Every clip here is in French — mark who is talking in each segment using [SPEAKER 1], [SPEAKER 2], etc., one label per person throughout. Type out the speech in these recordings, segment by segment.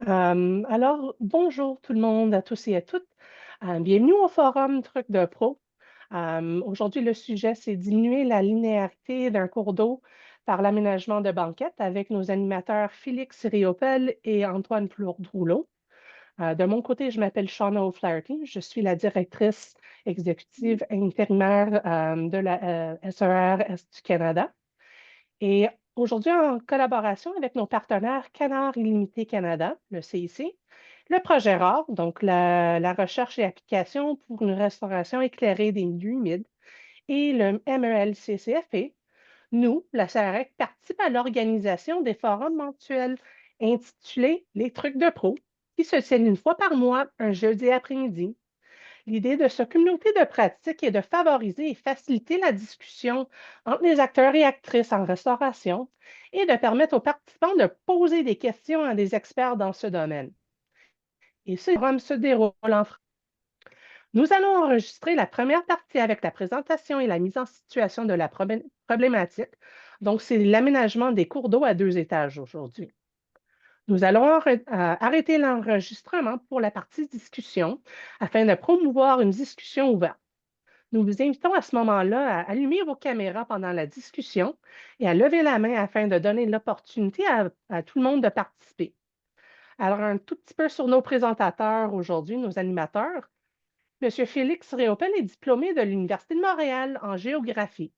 [SPEAKER 1] Bonjour tout le monde, à tous et à toutes. Bienvenue au forum Truc de Pro. Aujourd'hui, le sujet, c'est diminuer la linéarité d'un cours d'eau par l'aménagement de banquettes avec nos animateurs Félix Riopel et Antoine Plourde-Rouleau. De mon côté, je m'appelle Shauna O'Flaherty. Je suis la directrice exécutive intérimaire de la SER Est du Canada. Et aujourd'hui, en collaboration avec nos partenaires Canard Illimité Canada, le CIC, le projet RAR, donc la recherche et application pour une restauration éclairée des milieux humides, et le MELCCFE, nous, la CREC, participe à l'organisation des forums mensuels intitulés Les trucs de pro, qui se tiennent une fois par mois, un jeudi après-midi. L'idée de cette communauté de pratique est de favoriser et faciliter la discussion entre les acteurs et actrices en restauration et de permettre aux participants de poser des questions à des experts dans ce domaine. Et ce forum se déroule en France. Nous allons enregistrer la première partie avec la présentation et la mise en situation de la problématique. Donc, c'est l'aménagement des cours d'eau à 2 étages aujourd'hui. Nous allons arrêter l'enregistrement pour la partie discussion afin de promouvoir une discussion ouverte. Nous vous invitons à ce moment-là à allumer vos caméras pendant la discussion et à lever la main afin de donner l'opportunité à tout le monde de participer. Alors, un tout petit peu sur nos présentateurs aujourd'hui, nos animateurs. M. Félix Réopel est diplômé de l'Université de Montréal en géographie.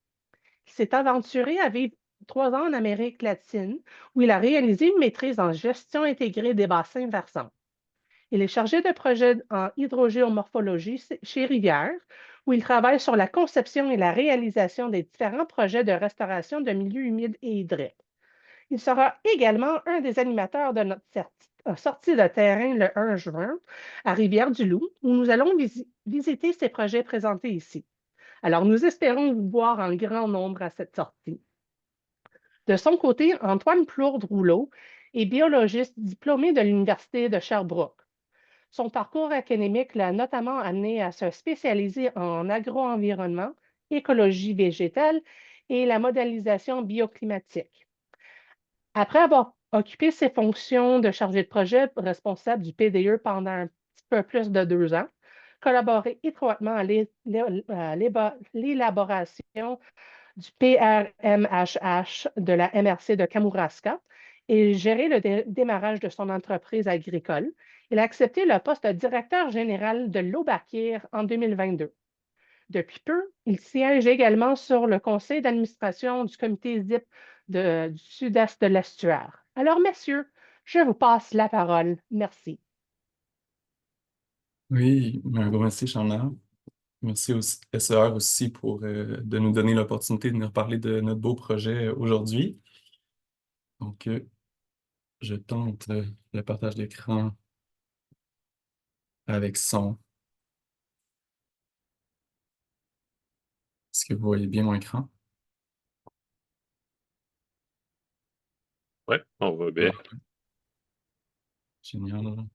[SPEAKER 1] Il s'est aventuré à vivre 3 ans en Amérique latine, où il a réalisé une maîtrise en gestion intégrée des bassins versants. Il est chargé de projet en hydrogéomorphologie chez Rivière, où il travaille sur la conception et la réalisation des différents projets de restauration de milieux humides et hydriques. Il sera également un des animateurs de notre sortie de terrain le 1 juin à Rivière-du-Loup, où nous allons visiter ces projets présentés ici. Alors, nous espérons vous voir en grand nombre à cette sortie. De son côté, Antoine Plourde-Rouleau est biologiste diplômé de l'Université de Sherbrooke. Son parcours académique l'a notamment amené à se spécialiser en agro-environnement, écologie végétale et la modélisation bioclimatique. Après avoir occupé ses fonctions de chargé de projet responsable du PDE pendant un petit peu plus de 2 ans, collaboré étroitement à l'élaboration du PRMHH de la MRC de Kamouraska et géré le démarrage de son entreprise agricole. Il a accepté le poste de directeur général de l'Eau-Bakir en 2022. Depuis peu, il siège également sur le conseil d'administration du comité ZIP du sud-est de l'estuaire. Alors, messieurs, je vous passe la parole. Merci.
[SPEAKER 2] Oui, un gros merci, Chana. Merci au SER aussi pour de nous donner l'opportunité de nous reparler de notre beau projet aujourd'hui. Donc, je tente le partage d'écran avec son. Est-ce que vous voyez bien mon écran?
[SPEAKER 3] Ouais, on va bien.
[SPEAKER 2] Ouais. Génial. Vous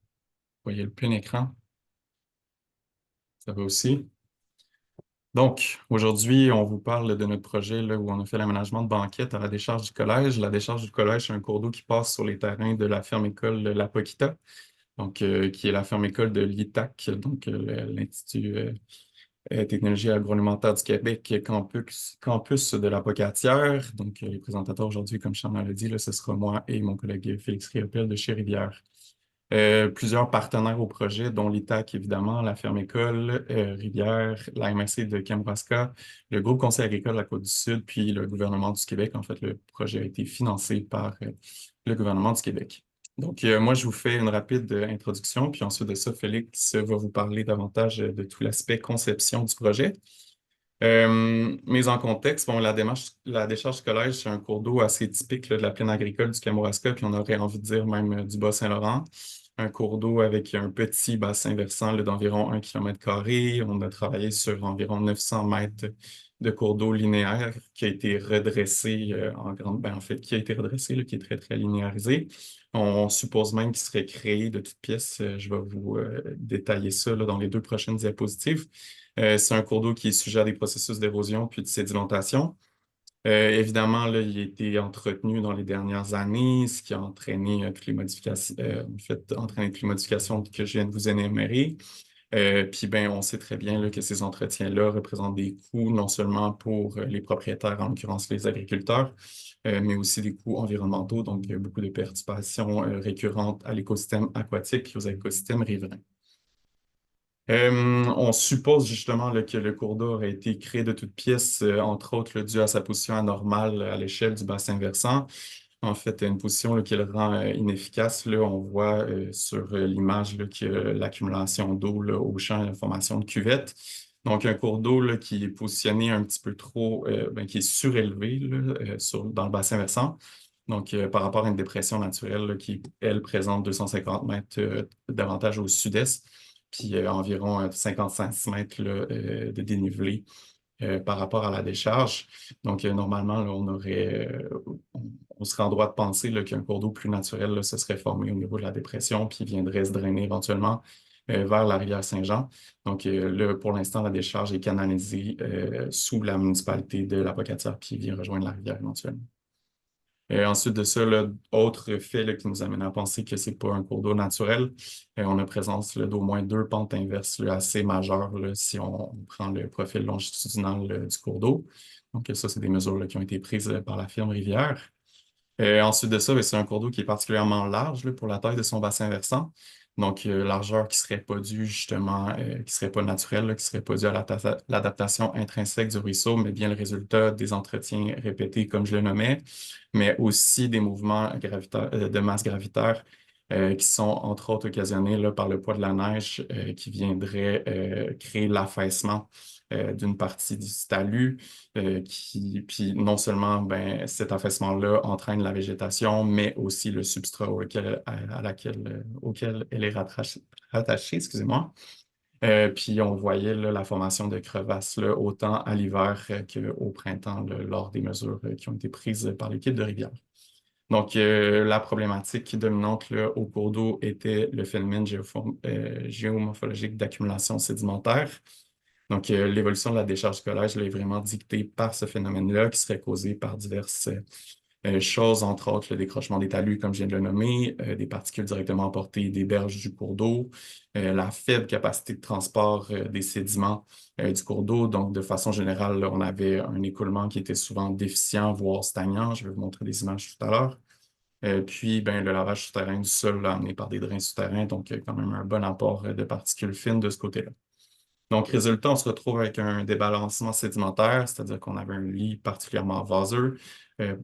[SPEAKER 2] voyez le plein écran? Ça va aussi. Donc, aujourd'hui, on vous parle de notre projet là, où on a fait l'aménagement de banquettes à la décharge du collège. La décharge du collège, c'est un cours d'eau qui passe sur les terrains de la ferme-école de La Poquita, donc, qui est la ferme-école de l'ITAC, donc l'Institut Technologie agroalimentaire du Québec, campus de la Pocatière. Donc, les présentateurs aujourd'hui, comme Charles l'a dit, là, ce sera moi et mon collègue Félix Riopel de chez Rivière. Plusieurs partenaires au projet, dont l'ITAC, évidemment, la Ferme-École, Rivière, la MRC de Kamouraska, le groupe Conseil agricole de la Côte-du-Sud, puis le gouvernement du Québec. En fait, le projet a été financé par le gouvernement du Québec. Donc, moi, je vous fais une rapide introduction, puis ensuite de ça, Félix va vous parler davantage de tout l'aspect conception du projet. Mais en contexte, bon, la décharge du collège, c'est un cours d'eau assez typique là, de la plaine agricole du Kamouraska, puis on aurait envie de dire même du Bas-Saint-Laurent. Un cours d'eau avec un petit bassin versant là, d'environ 1 km². On a travaillé sur environ 900 mètres de cours d'eau linéaire qui a été redressé en fait, qui a été redressé, là, qui est très, très linéarisé. On suppose même qu'il serait créé de toutes pièces. Je vais vous détailler ça là, dans les 2 prochaines diapositives. C'est un cours d'eau qui est sujet à des processus d'érosion puis de sédimentation. Évidemment, là, il a été entretenu dans les dernières années, ce qui a entraîné toutes les modifications, en fait, entraîné toutes les modifications que je viens de vous énumérer. Puis ben, on sait très bien là, que ces entretiens-là représentent des coûts non seulement pour les propriétaires, en l'occurrence les agriculteurs, mais aussi des coûts environnementaux, donc beaucoup de perturbations récurrentes à l'écosystème aquatique et aux écosystèmes riverains. On suppose justement là, que le cours d'eau aurait été créé de toutes pièces, entre autres là, dû à sa position anormale à l'échelle du bassin versant. En fait, une position là, qui le rend inefficace. Là, on voit sur l'image là, que l'accumulation d'eau là, au champ, la formation de cuvette. Donc, un cours d'eau là, qui est positionné un petit peu trop, qui est surélevé là, dans le bassin versant. Donc, par rapport à une dépression naturelle là, qui, elle, présente 250 mètres davantage au sud-est, puis environ 55 mètres là, de dénivelé par rapport à la décharge. Donc, normalement, là, on serait en droit de penser là, qu'un cours d'eau plus naturel là, se serait formé au niveau de la dépression, puis viendrait se drainer éventuellement vers la rivière Saint-Jean. Donc, là, pour l'instant, la décharge est canalisée sous la municipalité de la Pocatière, puis vient rejoindre la rivière éventuellement. Ensuite de ça, là, autre fait là, qui nous amène à penser que c'est pas un cours d'eau naturel, on a présence là, d'au moins deux pentes inverses là, assez majeures là, si on prend le profil longitudinal du cours d'eau. Donc ça, c'est des mesures là, qui ont été prises par la firme Rivière. Ensuite de ça, ben, c'est un cours d'eau qui est particulièrement large là, pour la taille de son bassin versant. Donc, largeur qui serait pas due justement, qui serait pas naturelle, là, qui serait pas due à l'adaptation intrinsèque du ruisseau, mais bien le résultat des entretiens répétés, comme je le nommais, mais aussi des mouvements de masse gravitaire qui sont entre autres occasionnés là, par le poids de la neige qui viendrait créer l'affaissement d'une partie du talus puis non seulement ben, cet affaissement-là entraîne la végétation, mais aussi le substrat auquel elle est rattachée, excusez-moi. Puis on voyait là, la formation de crevasses là, autant à l'hiver qu'au printemps là, lors des mesures qui ont été prises par l'équipe de Rivière. Donc, la problématique dominante là, au cours d'eau était le phénomène géomorphologique d'accumulation sédimentaire. Donc, l'évolution de la décharge du collège là, est vraiment dictée par ce phénomène-là qui serait causé par diverses choses, entre autres le décrochement des talus, comme je viens de le nommer, des particules directement emportées des berges du cours d'eau, la faible capacité de transport des sédiments du cours d'eau. Donc, de façon générale, là, on avait un écoulement qui était souvent déficient, voire stagnant. Je vais vous montrer des images tout à l'heure. Puis, ben, le lavage souterrain du sol là, amené par des drains souterrains, donc quand même un bon apport de particules fines de ce côté-là. Donc, résultat, on se retrouve avec un débalancement sédimentaire, c'est-à-dire qu'on avait un lit particulièrement vaseux, euh,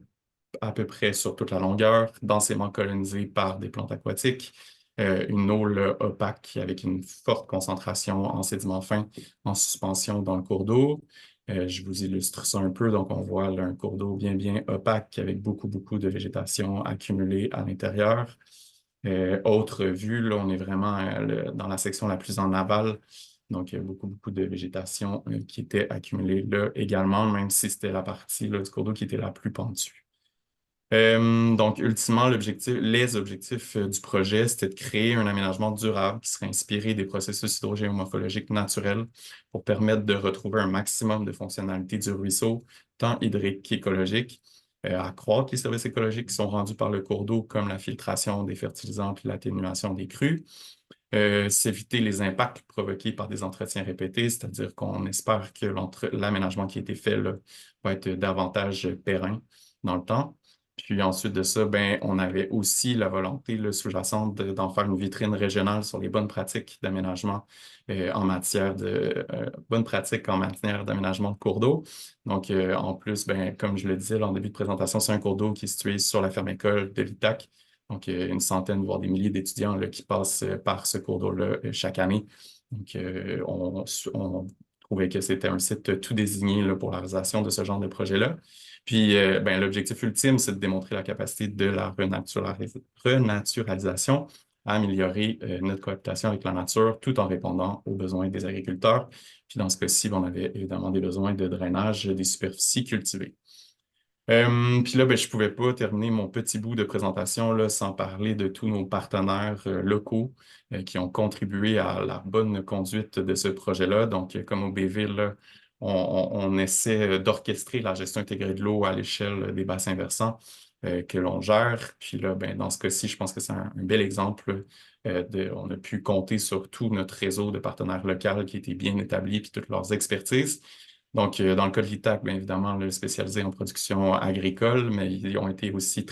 [SPEAKER 2] à peu près sur toute la longueur, densément colonisé par des plantes aquatiques, une eau là, opaque avec une forte concentration en sédiments fins en suspension dans le cours d'eau. Je vous illustre ça un peu. Donc, on voit là, un cours d'eau bien, bien opaque avec beaucoup, beaucoup de végétation accumulée à l'intérieur. Autre vue, là, on est vraiment dans la section la plus en aval. Donc, il y a beaucoup, beaucoup de végétation qui était accumulée là également, même si c'était la partie là, du cours d'eau qui était la plus pentue. Donc, ultimement, les objectifs du projet, c'était de créer un aménagement durable qui serait inspiré des processus hydrogéomorphologiques naturels pour permettre de retrouver un maximum de fonctionnalités du ruisseau, tant hydrique qu'écologique, accroître les services écologiques qui sont rendus par le cours d'eau, comme la filtration des fertilisants et l'atténuation des crues, s'éviter les impacts provoqués par des entretiens répétés, c'est-à-dire qu'on espère que l'aménagement qui a été fait là, va être davantage périn dans le temps. Puis ensuite de ça, ben, on avait aussi la volonté là, sous-jacente d'en faire une vitrine régionale sur les bonnes pratiques d'aménagement bonnes pratiques en matière d'aménagement de cours d'eau. Donc, en plus, ben, comme je le disais en début de présentation, c'est un cours d'eau qui est situé sur la ferme école de l'ITAC. Donc, une centaine, voire des milliers d'étudiants là, qui passent par ce cours d'eau-là chaque année. Donc, on trouvait que c'était un site tout désigné là, pour la réalisation de ce genre de projet-là. Puis, ben, l'objectif ultime, c'est de démontrer la capacité de la renaturalisation à améliorer notre cohabitation avec la nature tout en répondant aux besoins des agriculteurs. Puis, dans ce cas-ci, on avait évidemment des besoins de drainage des superficies cultivées. Puis là, ben, je ne pouvais pas terminer mon petit bout de présentation là, sans parler de tous nos partenaires locaux qui ont contribué à la bonne conduite de ce projet-là. Donc, comme au Béville, là, on essaie d'orchestrer la gestion intégrée de l'eau à l'échelle des bassins versants que l'on gère. Puis là, ben, dans ce cas-ci, je pense que c'est un bel exemple on a pu compter sur tout notre réseau de partenaires locaux qui était bien établi, puis toutes leurs expertises. Donc, dans le cas de l'ITAC, bien évidemment, là, spécialisé en production agricole, mais ils ont été aussi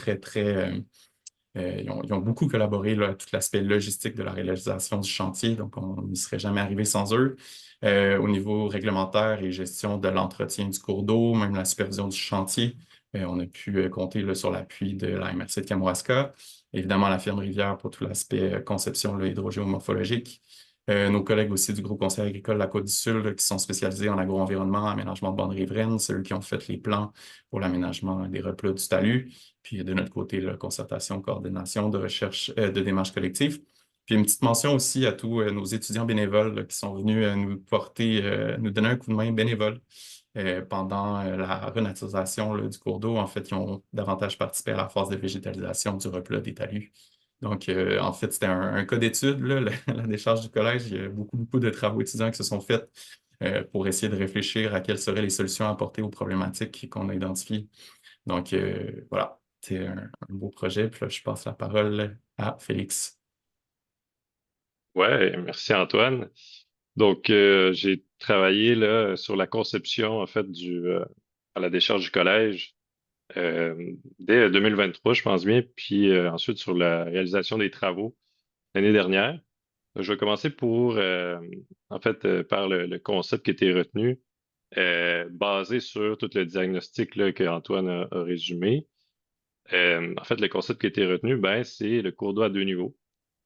[SPEAKER 2] ils ont beaucoup collaboré là, à tout l'aspect logistique de la réalisation du chantier, donc on n'y serait jamais arrivé sans eux. Au niveau réglementaire et gestion de l'entretien du cours d'eau, même la supervision du chantier, on a pu compter là, sur l'appui de la MRC de Kamouraska. Évidemment, la firme Rivière pour tout l'aspect conception là, hydrogéomorphologique. Nos collègues aussi du groupe conseil agricole de la Côte-du-Sud là, qui sont spécialisés en agro-environnement, aménagement de bandes riveraines, c'est eux qui ont fait les plans pour l'aménagement des replats du talus. Puis de notre côté, la concertation, coordination de recherche, de démarches collectives. Puis une petite mention aussi à tous nos étudiants bénévoles là, qui sont venus nous porter, nous donner un coup de main bénévole pendant la renaturisation là, du cours d'eau. En fait, ils ont davantage participé à la phase de végétalisation du replat des talus. Donc, en fait, c'était un cas d'étude, là, la décharge du collège. Il y a beaucoup de travaux étudiants qui se sont faits pour essayer de réfléchir à quelles seraient les solutions à apporter aux problématiques qu'on a identifiées. Donc, voilà, c'est un beau projet. Puis là, je passe la parole à Félix.
[SPEAKER 3] Ouais, merci Antoine. Donc, j'ai travaillé là sur la conception en fait à la décharge du collège dès 2023, je pense bien, puis ensuite sur la réalisation des travaux l'année dernière. Je vais commencer en fait, par le concept qui était retenu, basé sur tout le diagnostic là, que Antoine a résumé. En fait, le concept qui a été retenu, ben, c'est le cours d'eau à deux niveaux.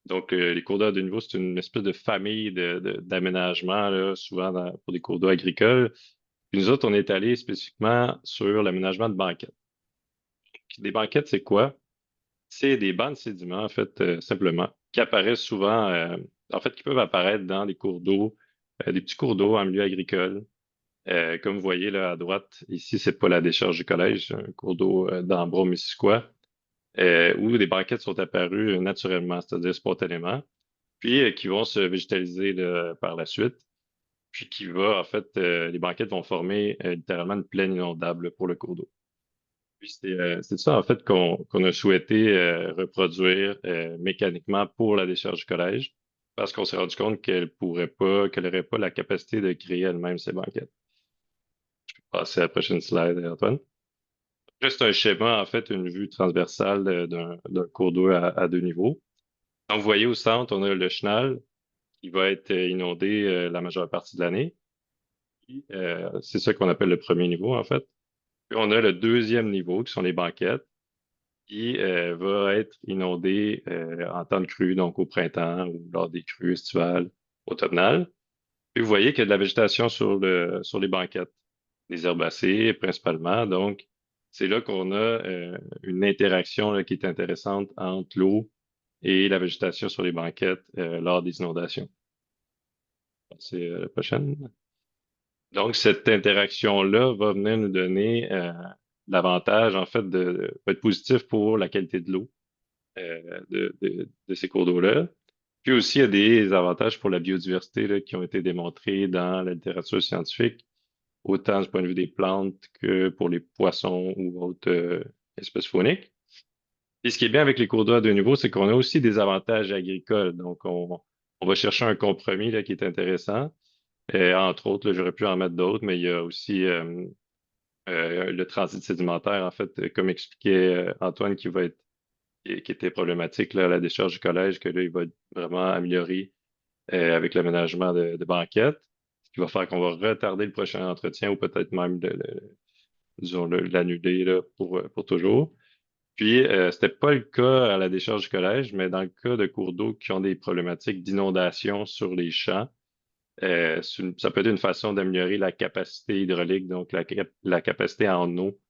[SPEAKER 3] Donc, les cours d'eau à deux niveaux, c'est une espèce de famille d'aménagements, là, souvent pour des cours d'eau agricoles. Puis nous autres, on est allé spécifiquement sur l'aménagement de banquettes. Des banquettes, c'est quoi? C'est des bancs de sédiments, en fait, simplement, qui apparaissent souvent, en fait, qui peuvent apparaître dans des cours d'eau, des petits cours d'eau en milieu agricole. Comme vous voyez là à droite, ici, c'est pas la décharge du collège, c'est un cours d'eau d'Ambro-Missisquoi, où des banquettes sont apparues naturellement, c'est-à-dire spontanément, puis qui vont se végétaliser là, par la suite, puis en fait, les banquettes vont former littéralement une plaine inondable pour le cours d'eau. Puis c'est ça, en fait, qu'on a souhaité reproduire mécaniquement pour la décharge du collège, parce qu'on s'est rendu compte qu'elle n'aurait pas la capacité de créer elle-même ses banquettes. Je peux passer à la prochaine slide, Antoine. Juste un schéma, en fait, une vue transversale d'un cours d'eau à deux niveaux. Donc, vous voyez au centre, on a le chenal qui va être inondé la majeure partie de l'année. C'est ça qu'on appelle le premier niveau, en fait. Puis on a le deuxième niveau, qui sont les banquettes, qui va être inondé en temps de crue, donc au printemps ou lors des crues estivales, automnales. Puis vous voyez qu'il y a de la végétation sur les banquettes, des herbacées principalement. Donc, c'est là qu'on a une interaction là, qui est intéressante entre l'eau et la végétation sur les banquettes lors des inondations. C'est la prochaine. Donc, cette interaction-là va venir nous donner l'avantage, en fait, va être positif pour la qualité de l'eau de ces cours d'eau-là. Puis aussi, il y a des avantages pour la biodiversité là, qui ont été démontrés dans la littérature scientifique, autant du point de vue des plantes que pour les poissons ou autres espèces fauniques. Et ce qui est bien avec les cours d'eau à deux niveaux, c'est qu'on a aussi des avantages agricoles. Donc, on va chercher un compromis là, qui est intéressant. Entre autres, là, j'aurais pu en mettre d'autres, mais il y a aussi le transit sédimentaire, en fait, comme expliquait Antoine, qui était problématique là, à la décharge du collège, que là, il va vraiment améliorer avec l'aménagement de banquettes, ce qui va faire qu'on va retarder le prochain entretien ou peut-être même disons, l'annuler là, pour toujours. Puis, c'était pas le cas à la décharge du collège, mais dans le cas de cours d'eau qui ont des problématiques d'inondation sur les champs, ça peut être une façon d'améliorer la capacité hydraulique, donc la capacité en eau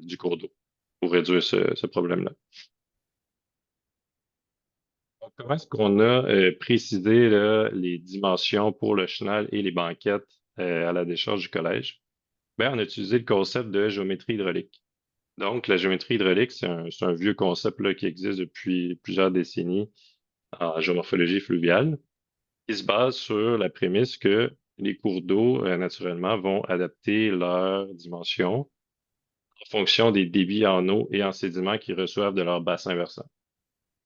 [SPEAKER 3] du cours d'eau pour réduire ce problème-là. Donc, comment est-ce qu'on a précisé là, les dimensions pour le chenal et les banquettes à la décharge du collège? Ben, on a utilisé le concept de géométrie hydraulique. Donc, la géométrie hydraulique, c'est un vieux concept là, qui existe depuis plusieurs décennies en géomorphologie fluviale. Il se base sur la prémisse que les cours d'eau, naturellement, vont adapter leur dimension en fonction des débits en eau et en sédiments qu'ils reçoivent de leur bassin versant.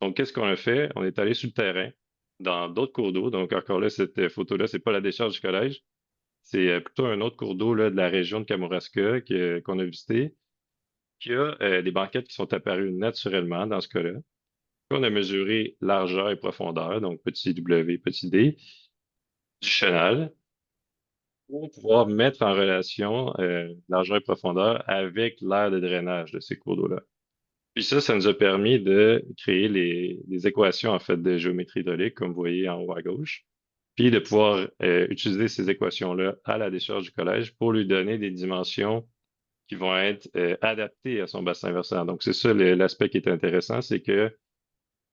[SPEAKER 3] Donc, qu'est-ce qu'on a fait? On est allé sur le terrain, dans d'autres cours d'eau. Donc, encore là, cette photo-là, c'est pas la décharge du collège. C'est plutôt un autre cours d'eau là, de la région de Kamouraska qu'on a visité, qui a des banquettes qui sont apparues naturellement dans ce cas-là. On a mesuré largeur et profondeur, donc petit W, petit d, du chenal, pour pouvoir mettre en relation largeur et profondeur avec l'aire de drainage de ces cours d'eau-là. Puis ça nous a permis de créer les équations en fait de géométrie hydraulique, comme vous voyez en haut à gauche, puis de pouvoir utiliser ces équations-là à la décharge du collège pour lui donner des dimensions qui vont être adaptées à son bassin versant. Donc c'est ça l'aspect qui est intéressant, c'est que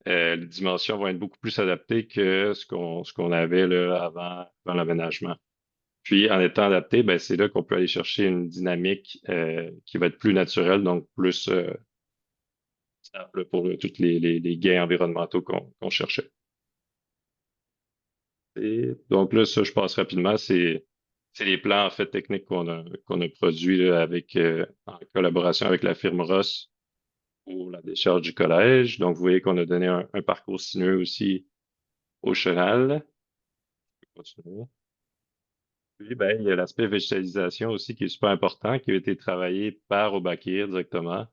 [SPEAKER 3] les dimensions vont être beaucoup plus adaptées que ce qu'on avait là, avant l'aménagement. Puis en étant adapté, ben, c'est là qu'on peut aller chercher une dynamique qui va être plus naturelle, donc plus stable pour tous les gains environnementaux qu'on cherchait. Et donc là, ça, je passe rapidement. C'est les plans en fait techniques qu'on a produits là, en collaboration avec la firme Ross pour la décharge du collège. Donc, vous voyez qu'on a donné un parcours sinueux aussi au chenal. Continuer. Puis, ben, il y a l'aspect végétalisation aussi qui est super important, qui a été travaillé par Obakir directement.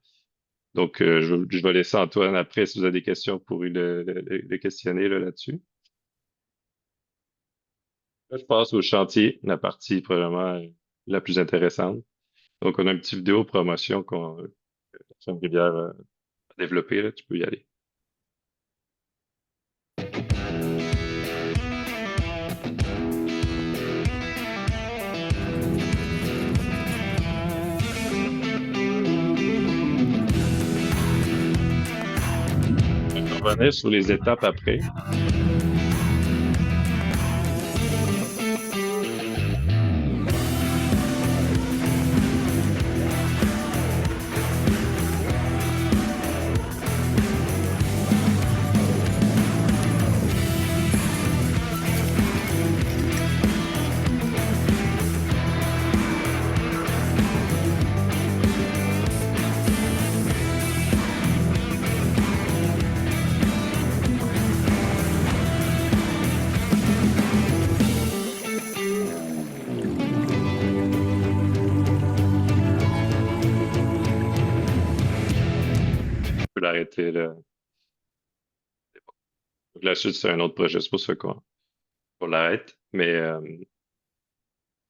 [SPEAKER 3] Donc, je vais laisser Antoine après si vous avez des questions pour le questionner là-dessus. Là, je passe au chantier, la partie probablement la plus intéressante. Donc, on a une petite vidéo promotion qu'on Rivière a développée, là, tu peux y aller. On va revenir sur les étapes après. Je peux l'arrêter là. Donc, la suite, c'est un autre projet, c'est pour ça qu'on l'arrête. Mais vous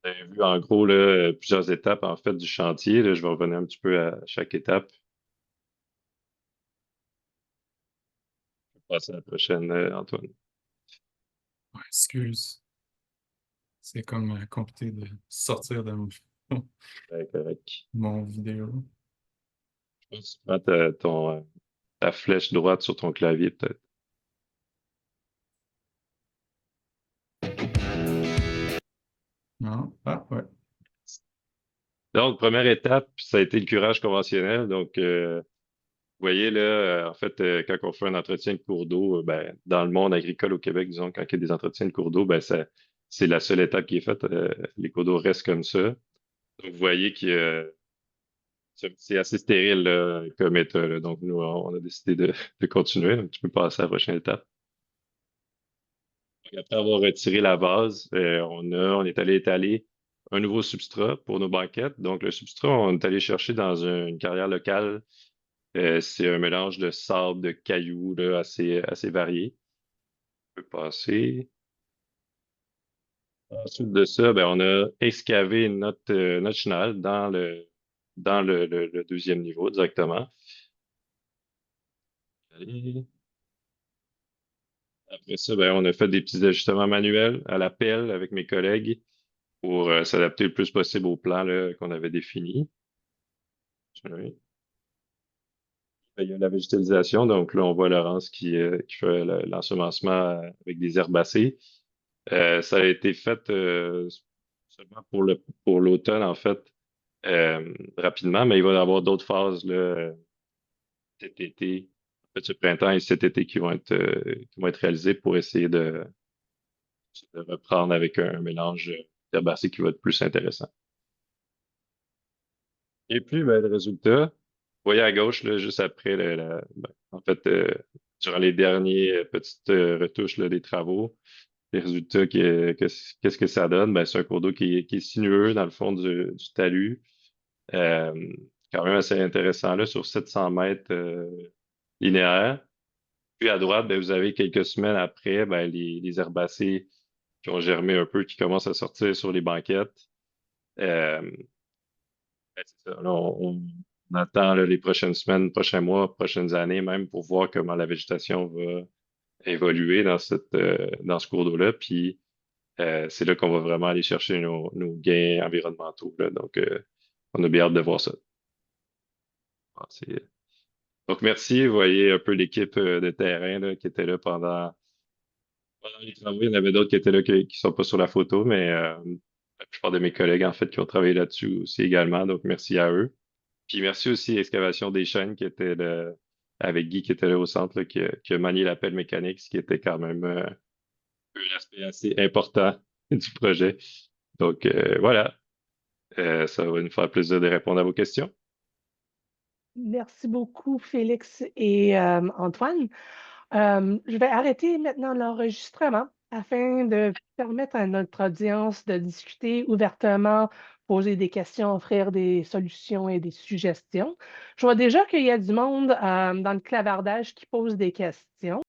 [SPEAKER 3] avez vu en gros là, plusieurs étapes en fait du chantier. Là, je vais revenir un petit peu à chaque étape. Je vais passer à la prochaine, Antoine.
[SPEAKER 2] Ouais, excuse. C'est comme compliqué de sortir de
[SPEAKER 3] Correct.
[SPEAKER 2] mon vidéo.
[SPEAKER 3] Je pense que tu prends ta flèche droite sur ton clavier, peut-être.
[SPEAKER 2] Non? Ah, ouais.
[SPEAKER 3] Donc, première étape, ça a été le curage conventionnel. Donc, vous voyez là, en fait, quand on fait un entretien de cours d'eau, ben, dans le monde agricole au Québec, disons, quand il y a des entretiens de cours d'eau, ben, c'est la seule étape qui est faite. Les cours d'eau restent comme ça. Donc, vous voyez que c'est assez stérile là, comme état. Là. Donc, nous, on a décidé de continuer. Donc, tu peux passer à la prochaine étape. Donc, après avoir retiré la base, on est allé étaler un nouveau substrat pour nos banquettes. Donc, le substrat, on est allé chercher dans une carrière locale. C'est un mélange de sable, de cailloux là, assez varié. On peut passer. Ensuite de ça, ben, on a excavé notre chenal dans le deuxième niveau directement. Allez. Après ça, ben, on a fait des petits ajustements manuels à la pelle avec mes collègues pour s'adapter le plus possible au plan là, qu'on avait défini. Oui. Ben, il y a la végétalisation, donc là, on voit Laurence qui fait l'ensemencement avec des herbacées. Ça a été fait seulement pour l'automne, en fait, rapidement, mais il va y avoir d'autres phases là, cet été, en fait, ce printemps et cet été qui vont être réalisées pour essayer de reprendre avec un mélange herbacées qui va être plus intéressant. Et puis, ben, le résultat, vous voyez à gauche, là, juste après, en fait, durant les dernières petites retouches là, des travaux, les résultats, qu'est-ce que ça donne? Ben, c'est un cours d'eau qui est sinueux dans le fond du talus. Euh, Quand même assez intéressant là, sur 700 mètres linéaires. Puis à droite, ben, vous avez quelques semaines après, ben, les herbacées qui ont germé un peu, qui commencent à sortir sur les banquettes. Euh, ben, c'est ça. Là, on attend là, les prochaines semaines, prochains mois, prochaines années même pour voir comment la végétation va évoluer dans ce cours d'eau-là. Puis c'est là qu'on va vraiment aller chercher nos gains environnementaux, là. Donc, on a bien hâte de voir ça. Ah, donc, merci. Vous voyez un peu l'équipe de terrain là, qui était là pendant les travaux. Il y en avait d'autres qui étaient là qui ne sont pas sur la photo, mais la plupart de mes collègues, en fait, qui ont travaillé là-dessus aussi également. Donc, merci à eux. Puis merci aussi à Excavation des Chênes qui était là, avec Guy qui était là au centre, là, qui a manié la pelle mécanique, ce qui était quand même un aspect assez important du projet. Donc, voilà. Ça va nous faire plaisir de répondre à vos questions.
[SPEAKER 1] Merci beaucoup, Félix et Antoine. Je vais arrêter maintenant l'enregistrement afin de permettre à notre audience de discuter ouvertement, poser des questions, offrir des solutions et des suggestions. Je vois déjà qu'il y a du monde dans le clavardage qui pose des questions.